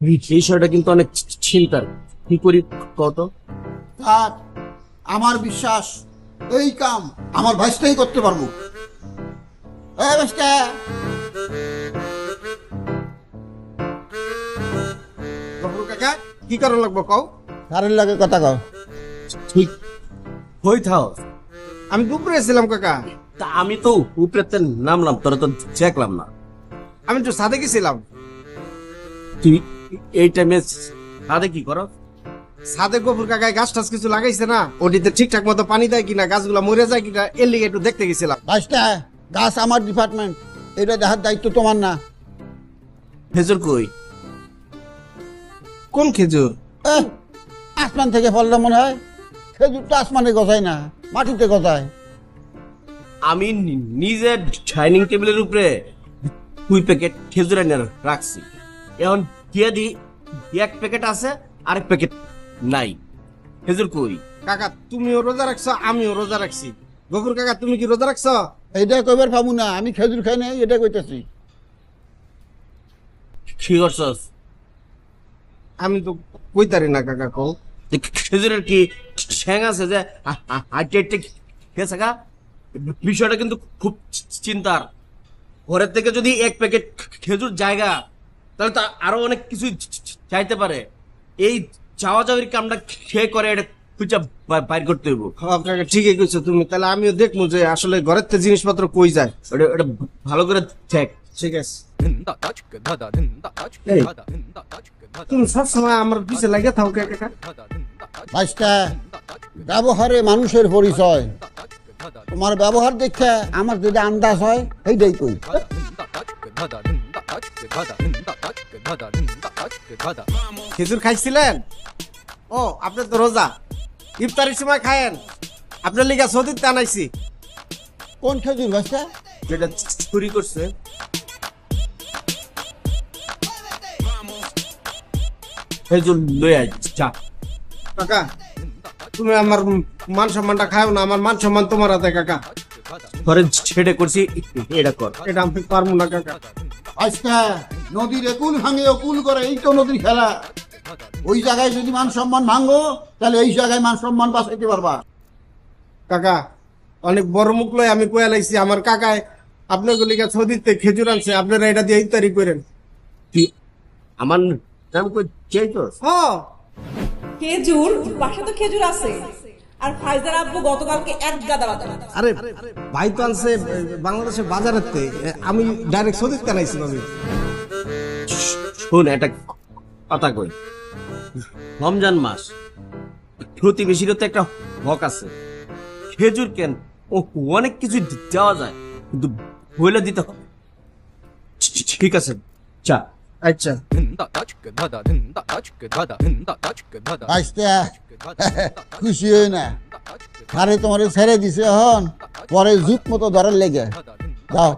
বিষয়টা কিন্তু অনেক চিন্তার। কি করি কত? স্যার, আমার বিশ্বাস এই কাম আমার ভাইসটাই করতে পারবো। এই ভাইসটা, কাকা কি কারণ লাগবো কও? স্যারের লাগে কথা কও। ঠিক হই থাও। আমি দুপুরে ছিলাম কাকা। তা আমি তো উপরে নামলাম, তোরা তো দেখলাম না। আমি তো সাথে গেছিলাম। তুই এই টাইমে সাথে কি করো? সাথে গফুর কাকায় গাছ টাছ কিছু লাগাইছে না, ওটিতে ঠিকঠাক মতো পানি দেয় কিনা, গাছগুলা মরে যায় কিনা, এর লিগে একটু দেখতে গেছিলাম। ভাইসটা, গাছ আমার ডিপার্টমেন্ট, এটা দেখার দায়িত্ব তোমার না। খেজুর কই? কোন খেজুর? আসমান থেকে ফললে মনে হয়? খেজুর তো আসমানে গজায় না, মাটিতে গজায়। আমি নিজের ডাইনিং টেবিলের উপরে 2 প্যাকেট খেজুর এনে রাখছি। এখন দিয়ে দি, এক প্যাকেট আছে, আরেক প্যাকেট নাই। খেজুর কই? কাকা তুমিও রোজা রাখছো, আমিও রোজা রাখছি। গফুর কাকা তুমি কি রোজা রাখছো? এইটা কইবার পাবো না, আমি খেজুর খাই নাই, এটা কইতেছি। কি করছস? আমি তো কইতারি না কাকা কও। খেজুরের কি ঠ্যাং আছে যে হাইটে হাইটে খেয়েছে? বিষয়টা কিন্তু খুব চিন্তার। ঘরের থেকে যদি 1 প্যাকেট খেজুর জায়গা, তাহলে তো আরো অনেক কিছু চাইতে পারে। এই চাওয়া চাওয়ির কামটা খেয়ে করে এটা খুঁজা বাইর করতে হইব। কাকা ঠিকই কইছো তুমি, তাহলে আমিও দেখবো যে আসলে ঘরের থেকে জিনিসপত্র কই যায়। এটা ভালো করে দেখ। ঠিক আছে। এই, তুমি সবসময় আমার পিছে লাগে থাও কাকা। ভাইসটা, ব্যবহারে মানুষের পরিচয়। তোমার ব্যবহার দেখে আমার যেটা আন্দাজ হয় সেইটাই কই। খেজুর খাইছিলেন? ও, আপনি তো রোজা, ইফতারির সময় খায়েন। আপনার লিগা সৌদিতে আনাইছি। কোন খেজুর ভাইসটা? যেটা চুরি করছে। খেজুর লই আয় যা। কাকা তুমি আমার মান সম্মানটা খাও না, আমার মান সম্মান তোমার হাতে কাকা। ঘরে ছেড়ে করছি, এটা কর। এটা আমি পারবো না কাকা। আজকা নদীর একুল ভাঙে অকুল করে, এই তো নদীর খেলা। ওই জায়গায় যদি মান সম্মান ভাঙো, তাহলে এই জায়গায় মান সম্মান বাঁচাইতে পারবা। কাকা অনেক বড় মুখ লয় আমি কয়া লাইছি। আমার কাকায় আপনার লিগা সৌদিতে খেজুর আনছে, আপনারা এটা দিয়ে ইফতারি করেন। তুই আমার নাম কই চাইছস? হ্যাঁ, খেজুর বাসা তো খেজুর আছে। আর ফাইজার আব্বু গতকালকে এক গাদা বাজার। আরে ভাই তো আনছে বাংলাদেশের বাজারেতে, আমি ডাইরেক্ট সৌদিতে আনাইছি ভাবি। শোন, একটা কথা কই। রমজান মাস, প্রতিবেশীরও তো একটা হক আছে। খেজুর কেন, ও অনেক কিছু দেওয়া যায়, কিন্তু বইলে দিতে হবে। ঠিক আছে, চা। আচ্ছা ভাইসটা, খুশি হই না, আরে তোমার ছেড়ে দিছে, এখন পরে জুত মতো ধরার লেগে যাও।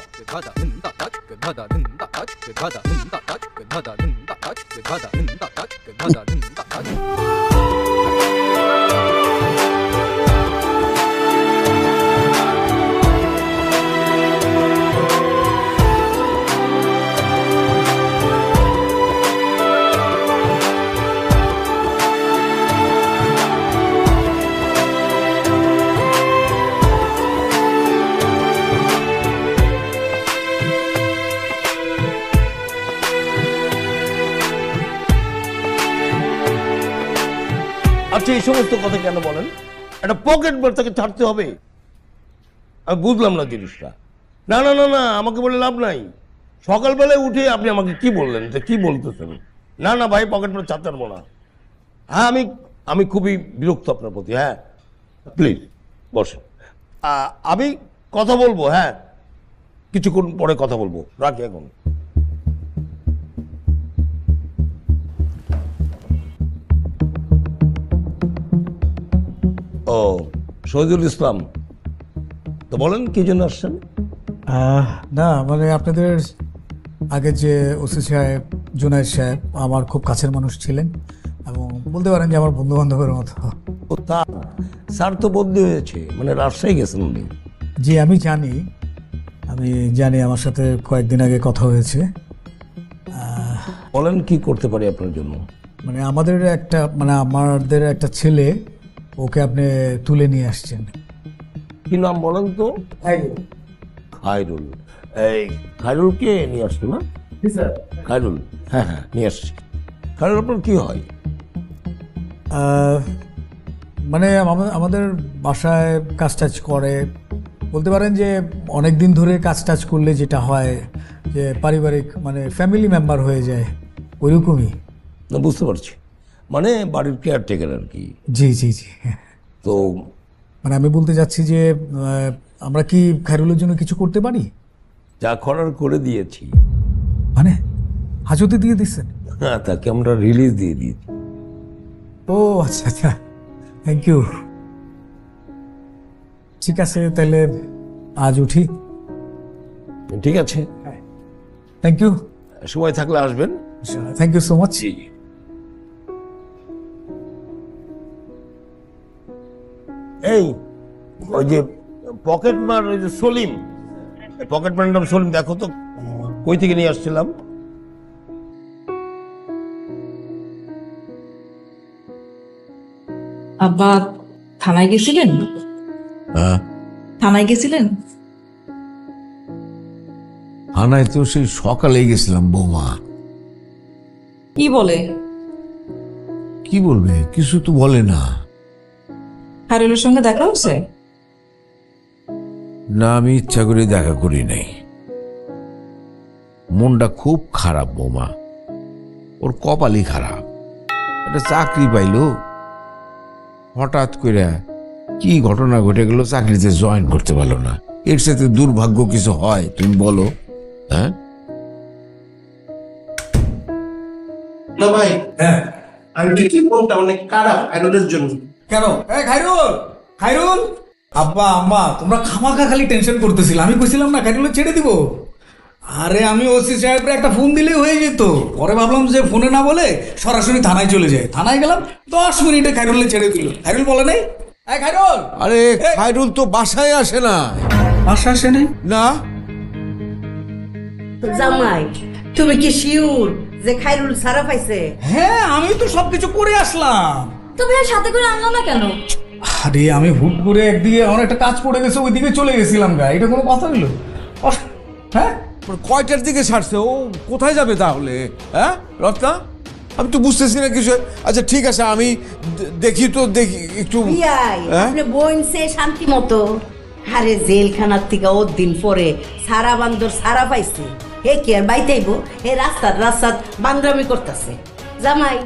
আচ্ছা, এই সমস্ত কথা কেন বলেন? একটা পকেট মার তাকে ছাড়তে হবে? আমি বুঝলাম না জিনিসটা। না না না না, আমাকে বলে লাভ নাই। সকালবেলায় উঠে আপনি আমাকে কি বললেন, যে কি বলতেছেন? না না ভাই, পকেট মার ছাড়তে পারবো না। হ্যাঁ, আমি খুবই বিরক্ত আপনার প্রতি। হ্যাঁ, প্লিজ বসেন, আমি কথা বলবো। হ্যাঁ, কিছুক্ষণ পরে কথা বলবো, রাখি এখন। ও, শহীদুল ইসলাম, তো বলেন কি জন্য আসছেন? না মানে আপনাদের আগে যে ওসি সাহেব জুনায়েদ সাহেব আমার খুব কাছের মানুষ ছিলেন, এবং বলতে পারেন যে আমার বন্ধু বান্ধবের মতো। ও তা, স্যার তো বদলি হয়েছে, মানে রাজশাহী গেছেন উনি। জি আমি জানি, আমার সাথে কয়েকদিন আগে কথা হয়েছে। বলেন কি করতে পারি আপনার জন্য? মানে আমাদের একটা ছেলে, ওকে আপনি তুলে নিয়ে আসছেন। কি নাম বলেন তো? খায়রুল। এই খায়রুলকে নিয়ে আসছো না? খায়রুল, হ্যাঁ হ্যাঁ নিয়ে আসছি। খায়রুল আপনার কি হয়? মানে আমাদের বাসায় কাজ টাজ করে, বলতে পারেন যে অনেক দিন ধরে কাজ টাজ করলে যেটা হয় যে পারিবারিক মানে ফ্যামিলি মেম্বার হয়ে যায়, ওইরকমই। না বুঝতে পারছি, মানে বাড়ির কেয়ারটেকার আর কি। জি জি জি। তো মানে আমি বলতে চাচ্ছি যে আমরা কি খায়রুলের জন্য কিছু করতে পারি? যা করার করে দিয়েছি। মানে হাজতে দিয়ে দিচ্ছেন? হ্যাঁ, তাকে আমরা রিলিজ দিয়ে দিয়েছি। ও আচ্ছা আচ্ছা, থ্যাংক ইউ। ঠিক আছে, তাহলে আজ উঠি। ঠিক আছে, থ্যাংক ইউ। সময় থাকলে আসবেন। Thank you so much. এই ওই যে পকেটমার, ওই যে সলিম, পকেটমার নাম সলিম, দেখো তো কই থেকে নিয়ে আসছিলাম। আব্বা থানায় গেছিলেন? থানায় গেছিলেন? থানায় তো সেই সকালেই গেছিলাম বৌমা। কি বলে? কি বলবে, কিছু তো বলে না। খায়রুলের সঙ্গে দেখা হচ্ছে? না, আমি ইচ্ছা করে দেখা করি নাই। মনটা খুব খারাপ বৌমা, ওর কপালই খারাপ। একটা চাকরি পাইলো, হঠাৎ করে কি ঘটনা ঘটে গেল, চাকরিতে জয়েন করতে পারলো না। এর সাথে দুর্ভাগ্য কিছু হয় তুমি বলো? হ্যাঁ না ভাই, আমি দেখি মনটা অনেক খারাপ খায়রুলের জন্য। কেন? খায়রুল, খায়রুল, আব্বা আম্মা তোমরা খামাখা খালি টেনশন করতেছিল। আমি কইছিলাম না খায়রুল ছেড়ে দিব। আরে আমি ওসি সাহেবরে একটা ফোন দিলেই হয়ে যেত। পরে ভাবলাম যে ফোনে না বলে সরাসরি থানায় চলে যায়। থানায় গেলাম, 10 মিনিটে খায়রুলে ছেড়ে দিল। খায়রুল বলে নাই, খায়রুল। আরে খায়রুল তো বাসায় আসে না। বাসা আসে নাই? না, জামাই, তুমি কি শিওর যে খায়রুল সারা পাইছে? হ্যাঁ, আমি তো সবকিছু করে আসলাম। তো ভাই সাথে করে আনলো না কেন? আরে আমি হুট করে একদিকে আমার একটা কাজ পড়ে গেছে, ওইদিকে চলে গেছিলাম গা। এটা কোনো কথা হইলো? হ্যাঁ, কয়টার দিকে ছাড়ছে? ও কোথায় যাবে তাহলে? হ্যাঁ রত্না, আমি তো বুঝতেছি না কিছু। আচ্ছা ঠিক আছে, আমি দেখি তো, দেখি একটু। বিয়াই, হ্যাঁ? আপনি বইনছে শান্তি মতো। আরে জেলখানার থেকে ওর দিন পরে সারা বান্দর সারা পাইছে। হে কি আর বাইতেইব? হে রাস্তার বান্দরামি করতেছে। জামাই,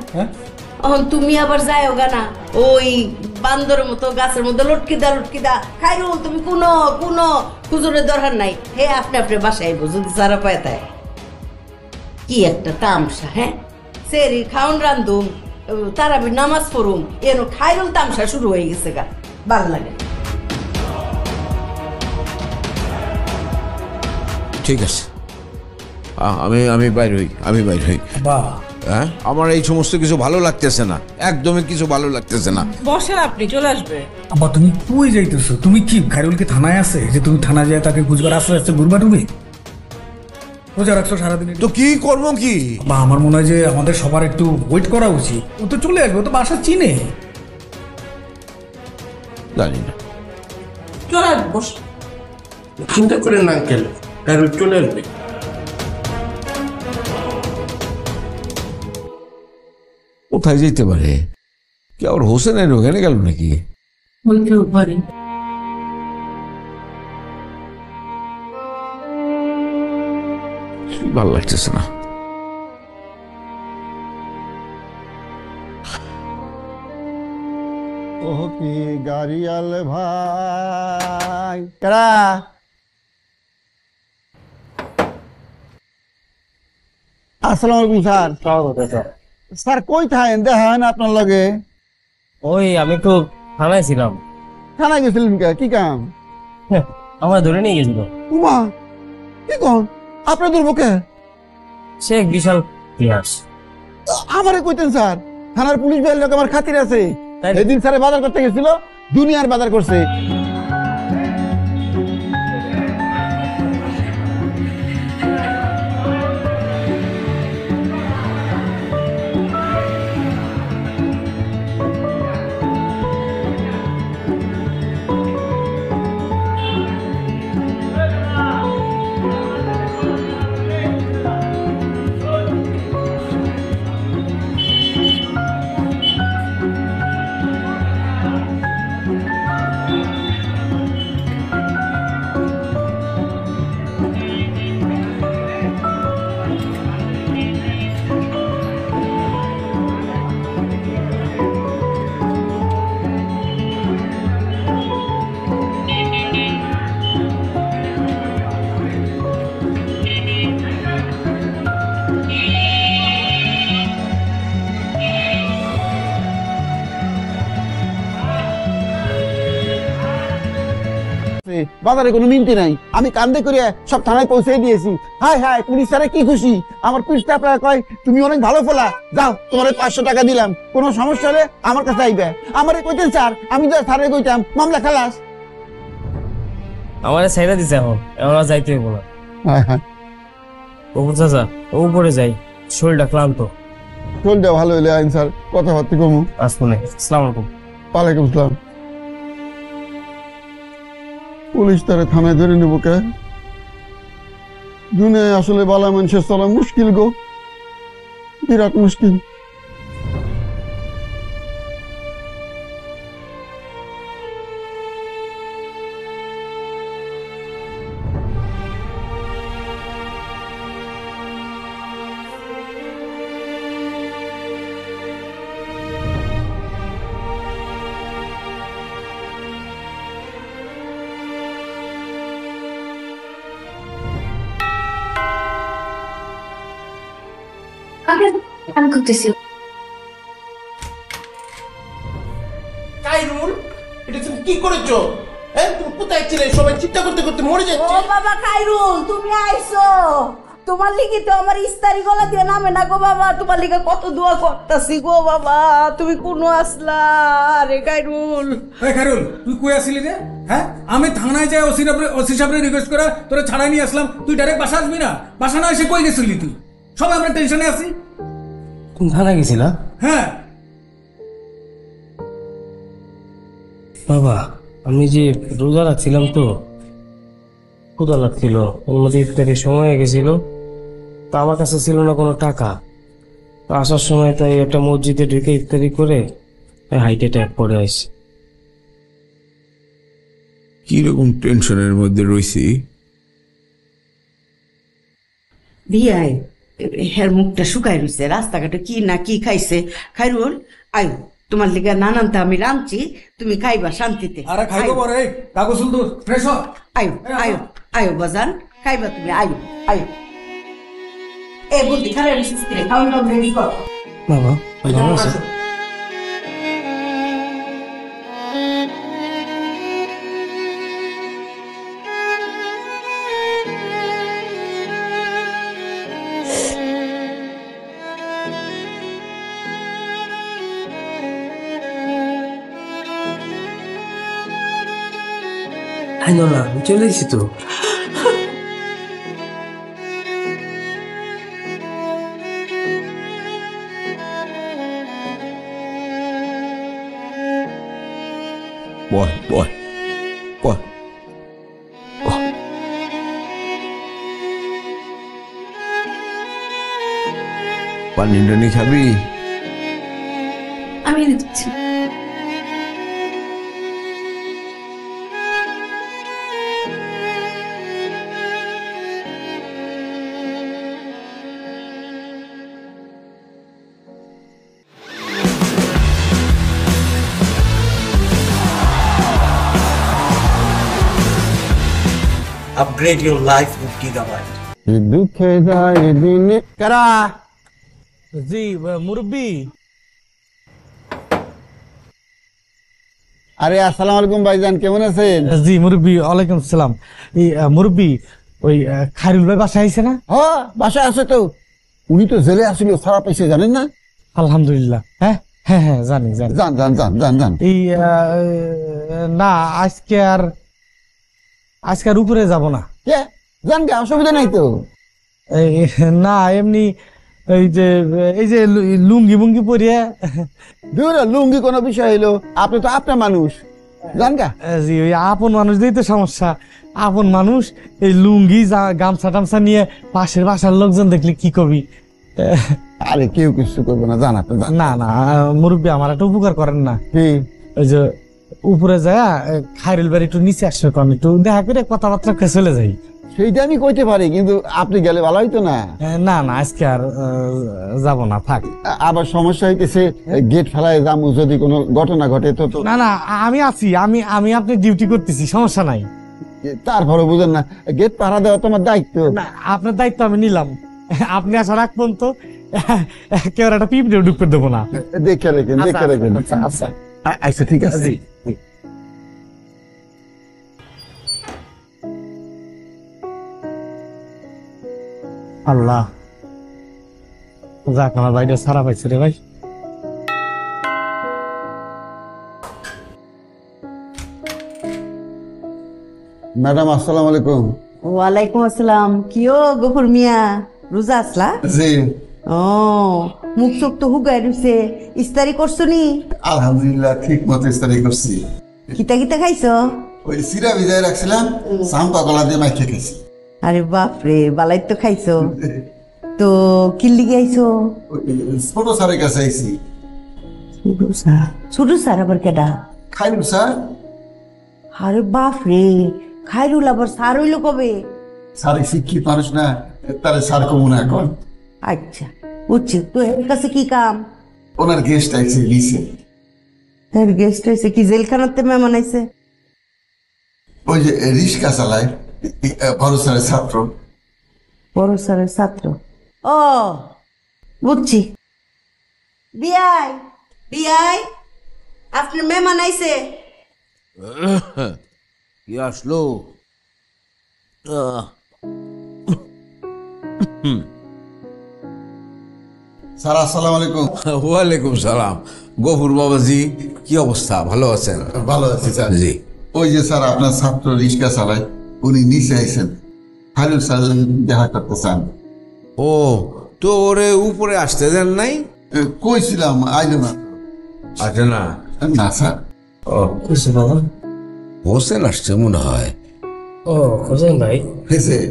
এখন তুমি আবার যাও গানা ওই বান্দরের মতো গাছের মধ্যে লটকিদা। খায়রুল তুমি কোনো খুজুরের দরকার নাই। হে আপনি বাসায় আইব যদি সারা পায় তাই। কি একটা তামসা! হ্যাঁ, সেরি খাউন রান্ধুম, তারাবি নামাজ পড়ুম, এর খায়রুল তামসা শুরু হয়ে গেছে গা। ভাল লাগে। ঠিক আছে, আমি বাইর হই। বাহ, হ্যাঁ, আমার এই সমস্ত কিছু ভালো লাগতেছে না, একদমই কিছু ভালো লাগতেছে না। বসেন, আপনি চলে আসবে। আব্বা তুমি কই যাইতেছো? তুমি কি খায়রুল কি থানায় আছে যে তুমি থানা যায় তাকে খুঁজবার আস্তে আস্তে ঘুরবা? তুমি রোজা রাখছো সারাদিন, তো কি করবো কি? বা আমার মনে হয় যে আমাদের সবার একটু ওয়েট করা উচিত। ও তো চলে আসবে, ও তো বাসা চিনে। জানি না। চলে আসবে, বসে। চিন্তা করে না আঙ্কেল, খায়রুল চলে আসবে। কোথায় যেতে পারে? কি আবার হোসেনের ওখানে গেল নাকি? ভালো লাগতেছে না। ও কি গাড়িয়াল ভাই, কারা? আসসালামু আলাইকুম স্যার। স্যার কই থাকেন? দেখা হয় না আপনার লগে। ওই আমি একটু থানায় ছিলাম। থানায় গেছিলেন কে? কি কাম? আমার ধরে নিয়ে গেছিল। উমা, কি কোন? আপনার দুর্ভোগে সে এক বিশাল ইতিহাস। আমারে কইতেন স্যার, থানার পুলিশ ভাইয়ের লোক আমার খাতির আছে। তাই? এদিন স্যারে বাজার করতে গেছিল, দুনিয়ার বাজার করছে। বাজারে কোনো মিনতি নাই, আমি কান্দে করে সব থানায় পৌঁছে দিয়েছি। হাই হাই, পুলিশ স্যারে কি খুশি, আমার পুলিশটা প্রায় কয় তুমি অনেক ভালো ফোলা, যাও তোমার 500 টাকা দিলাম, কোনো সমস্যা হলে আমার কাছে আইবে। আমারে কইতেন স্যার, আমি তো স্যারে কইতাম মামলা খালাস। আমার সাইডা দিছে এখন আর যাইতে হইব না। হ্যাঁ হ্যাঁ, ওপর চাচা উপরে যাই, শরীরটা ক্লান্ত। চলটা ভালো হইলে আইন স্যার, কথাবার্তা কমু। আসবো। আসসালামু আলাইকুম। ওয়ালাইকুম আসসালাম। পুলিশ তারে থানায় ধরে নেব কে? দুনিয়ায় আসলে বালা মানুষের চলা মুশকিল গো, বিরাট মুশকিল। আমি করতেছি। কাইরুল, এটা তুমি কি করেছো? হ্যাঁ, তুমি কোথায় ছিলে? সবাই চিন্তা করতে করতে মরে ও যাচ্ছে। বাবা খাইরুল, তুমি আইছো, তোমার লিগে তো আমার ইস্তারি গলা দিয়ে নামে না গো বাবা, তোমার লিগে কত দোয়া করতেছি গো বাবা, তুমি কোনো আসলা রে খাইরুল। এই খাইরুল, তুই কই আসলি রে? হ্যাঁ, আমি থানায় যাই ওসি সাহেবরে রিকোয়েস্ট করে তোরা ছাড়াই নিয়ে আসলাম, তুই ডাইরেক্ট বাসা আসবি না? বাসা না এসে কই গেছিলি তুই? সবাই আমরা টেনশনে আছি। তুমি থানায় গেছিলা? হ্যাঁ বাবা, আমি যে রোজা রাখছিলাম তো, ক্ষুধা লাগছিল, ওর মধ্যে ইফতারির সময় হয়ে গেছিল, তা আমার কাছে ছিল না কোনো টাকা। তো আসার সময় তাই একটা মসজিদে ঢুকে ইফতারি করে হার্ট অ্যাটাক পড়ে আসছে। কিরকম টেনশনের মধ্যে রয়েছি? বিয়াই হের মুখটা শুকাই রয়েছে, রাস্তাঘাটে কি না কি খাইছে। খাইরুল আয়ো, তোমার লিগে নানানটা আমি রাঁধছি, তুমি খাইবা শান্তিতে। আরে খাইবো পরে, কাগজ তো ফ্রেশ হ। আয়ো আয়ো আয়ো বাজান, খাইবা তুমি, আয়ো আয়ো। এ বুদ্ধি খারাপ খাওয়ান দাও, রেডি কর। বাবা ভালো আছে? না, আমি চলে এসেছি তো। বয় বয় বয়। পানি টানি খাবি? আমি এনে দিচ্ছি। Upgrade your life with Gigabyte. দুঃখে যায় দিনে কারা। জি মুরব্বি। আরে আসসালামু আলাইকুম ভাইজান, কেমন আছেন? জি মুরব্বি, ওয়ালাইকুম আসসালাম। এই মুরব্বি, ওই খায়রুল ভাই বাসায় আইছে না? হ্যাঁ বাসায় আছে তো, উনি তো জেলে আসছিল, ছাড়া পাইছে জানেন না? আলহামদুলিল্লাহ। হ্যাঁ হ্যাঁ হ্যাঁ জানি জানি। যান যান যান যান যান। এই না, আজকে আর উপরে যাব না। কে জান গে, অসুবিধা নাই তো। না এমনি এই যে লুঙ্গি মুঙ্গি পরিয়ে। দূর, লুঙ্গি কোনো বিষয় হইলো, আপনি তো আপনার মানুষ, জান গা। জি, ওই আপন মানুষ দিয়েই তো সমস্যা। আপন মানুষ এই লুঙ্গি গামছা টামছা নিয়ে পাশের বাসার লোকজন দেখলে কি কবি? আরে কেউ কিছু করবে না, জান আপনি। না না মুরব্বী, আমার একটা উপকার করেন না। কি? ওই যে উপরে যায় খাইরুল বাড়ি একটু নিচে আসবে কারণ একটু দেখা করে কথাবার্তা করে চলে যাই। সেইটা আমি কইতে পারি, কিন্তু আপনি গেলে ভালো হইতো না। না না আজকে আর যাব না, থাক। আবার সমস্যা হইতেছে, গেট ফেলায় যাবো, যদি কোনো ঘটনা ঘটে তো। না না আমি আছি, আমি আপনি ডিউটি করতেছি, সমস্যা নাই। তারপরে বুঝেন না, গেট পাহারা দেওয়া তোমার দায়িত্ব। না আপনার দায়িত্ব আমি নিলাম, আপনি আসার আগ পর্যন্ত কেউ একটা পিঁপড়ে ঢুকতে দেবো না। দেখে রেখেন, দেখে রেখেন। আচ্ছা আচ্ছা ঠিক আছে। আল্লাহ, যাক আমার ভাইটা সারা পাইছে রে ভাই। ম্যাডাম আসসালামু আলাইকুম। ওয়ালাইকুম আসসালাম। কিও গফুর মিয়া, রোজা আসলা? জি ও, মুখ চোখ তো হুগাই রুছে, ইস্তারি করছো নি? আলহামদুলিল্লাহ ঠিক মতো ইস্তারি করছি। কিতা কিতা খাইছো? ওই সিরা ভিজাই রাখছিলাম, সাম্পা কলা দিয়ে মাইকে খাইছি। আরে বাপরে, বালাই তো খাইছো। তো কিল্লি গাইছো? ছোট স্যারের কাছে আইছি। ছোট স্যার আবার কেডা? খাইরুল স্যার। আরে বাপরে, খাইরুল আবার স্যার হইলো কবে? স্যার শিক্ষিত মানুষ না, তারে স্যার কমু না এখন। আচ্ছা বুঝছি। তো এর কাছে কি কাম? ওনার গেস্ট আইছে লিসে। এর গেস্ট হয়েছে কি, জেলখানাতে মেহমান আইছে? ওই যে রিস্কা চালায়, বড় স্যারের ছাত্র। বড় স্যারের ছাত্র? ও বুঝছি। বিয়াই বিয়াই, আপনার মেহমান আইছে। কি আসলো? স্যার আসসালামু আলাইকুম। ওয়ালাইকুম সালাম। গফুর বাবাজি, কি অবস্থা? ভালো আছেন? ভালো আছি স্যার। জি। ওই যে স্যার আপনার ছাত্র রিস্কা চালায়, উনি নিচে আইছেন, খাইরুল স্যার দেখা করতে চান। ও, তো ওরে উপরে আসতে দেন নাই? কইছিলাম, আইলো না। আসে না? না স্যার। ও, কিছু বাবা। হোসেন আসছে মনে হয়। ও হোসেন ভাই,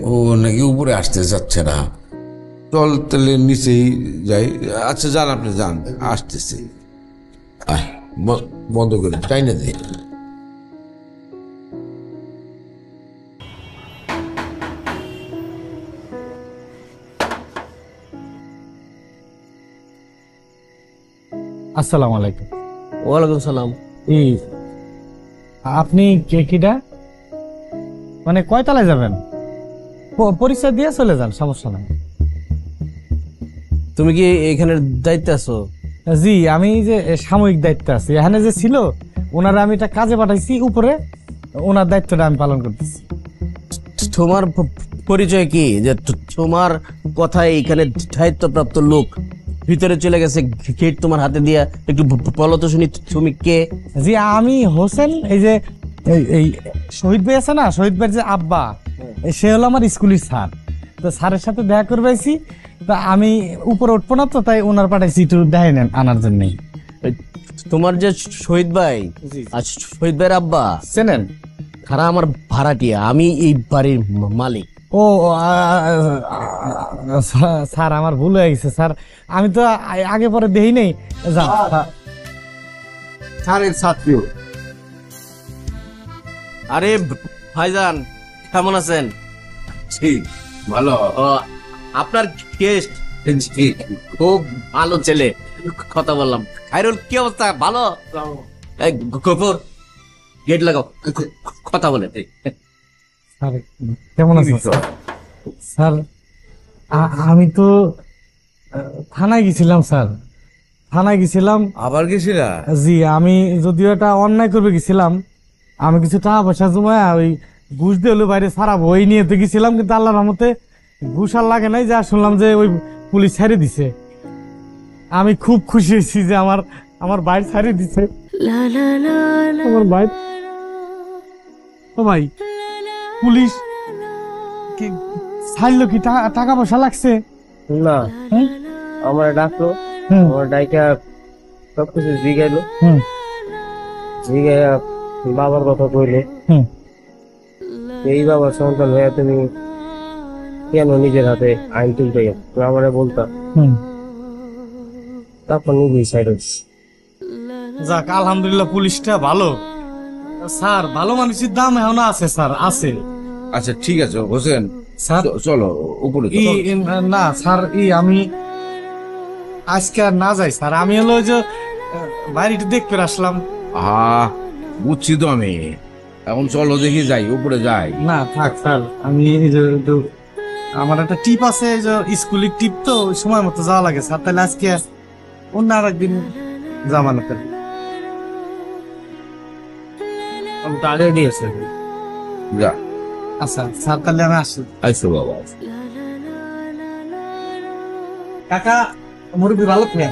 ও নাকি উপরে আসতে যাচ্ছে না। চল তাহলে নিচেই যাই। আচ্ছা যান, আপনি যান, আসতেছি। আয়, বন্ধ করে তাই না দে। আসসালামু আলাইকুম। ওয়ালাইকুম সালাম। এই আপনি কে কিডা? মানে কয়তলায় যাবেন? পরিচয় দিয়ে চলে যান, সমস্যা নাই। তুমি কি এখানের দায়িত্বে আছো? জি, আমি যে সাময়িক দায়িত্বে আছি। এখানে যে ছিল ওনারা আমি একটা কাজে পাঠাইছি উপরে, ওনার দায়িত্বটা আমি পালন করতেছি। তোমার পরিচয় কি, যে তোমার কথায় এখানে দায়িত্বপ্রাপ্ত লোক ভিতরে চলে গেছে, গেট তোমার হাতে দিয়া? একটু বলো তো শুনি, তুমি কে? জি, আমি হোসেন। এই যে এই শহীদ ভাই আছে না, শহীদ ভাইয়ের যে আব্বা, সে হলো আমার স্কুলের স্যার। তো স্যারের সাথে দেখা করবে আইছি, তা আমি উপরে উঠবো না, তো তাই ওনার পাঠাইছি একটু দেখে নেন আনার জন্যই। তোমার যে শহীদ ভাই, আর শহীদ ভাইয়ের আব্বা চেনেন? খারা আমার ভাড়াটিয়া, আমি এই বাড়ির মালিক। ও স্যার, আমার ভুল হয়ে গেছে স্যার, আমি তো আগে পরে দেখি নেই। স্যারের ছাত্রী। আরে ভাইজান, কেমন আছেন? ঠিক ভালো। আপনার গেস্ট খুব ভালো ছেলে, কথা বললাম। খাইরুল, কি অবস্থা? ভালো? এই গফুর, গেট লাগাও, কথা বলে। স্যার কেমন আছেন? স্যার আমি তো থানায় গেছিলাম স্যার, থানায় গেছিলাম। আবার গেছিলা? জি, আমি যদিও এটা অন্যায় করবে গেছিলাম, আমি কিছু টাকা পয়সা জমায় ওই ঘুষ দিয়ে হলো বাইরে ছাড়াবো এই নিয়ে তো গেছিলাম, কিন্তু আল্লাহর রহমতে ঘুষ আর লাগে নাই। যা শুনলাম যে ওই পুলিশ ছাড়িয়ে দিছে, আমি খুব খুশি হয়েছি যে আমার বাইর ছাড়িয়ে দিছে। আমার বাইর, ও ভাই, পুলিশ কি ছাড়লো? কি টাকা পয়সা লাগছে? না, আমার ডাকলো, আমার ডাইকা সবকিছু জিগাইলো, জিগাইয়া বাবার কথা কইলে, এই বাবার সন্তান হয়ে তুমি কেন নিজের হাতে আইন তুলতে গেছো? আমারে বলতা, তারপর নিজেই সাইড হচ্ছে। যাক, আলহামদুলিল্লাহ পুলিশটা ভালো, স্যার ভালো মানুষের দাম এখনো আছে স্যার, আছে। আচ্ছা ঠিক আছে হোসেন, স্যার চলো উপরে চলো। না স্যার আমি আজকে আর না যাই স্যার, আমি হলো ওই যে বাড়িটা দেখতে আসলাম। বুঝছি তো আমি, এখন চলো দেখি যাই, উপরে যাই। না থাক স্যার, আমি এই যে একটু আমার একটা টিপ আছে, এই যে স্কুলের টিপ, তো ওই সময় মতো যাওয়া লাগে স্যার। তাহলে আজকে অন্য আর একদিন জামানো করে টার্গেট দিয়েছে। যা। আচ্ছা স্যার, তাহলে আমি আসি। আইসো বাবা। কাকা মুরব্বী ভালো খেয়ে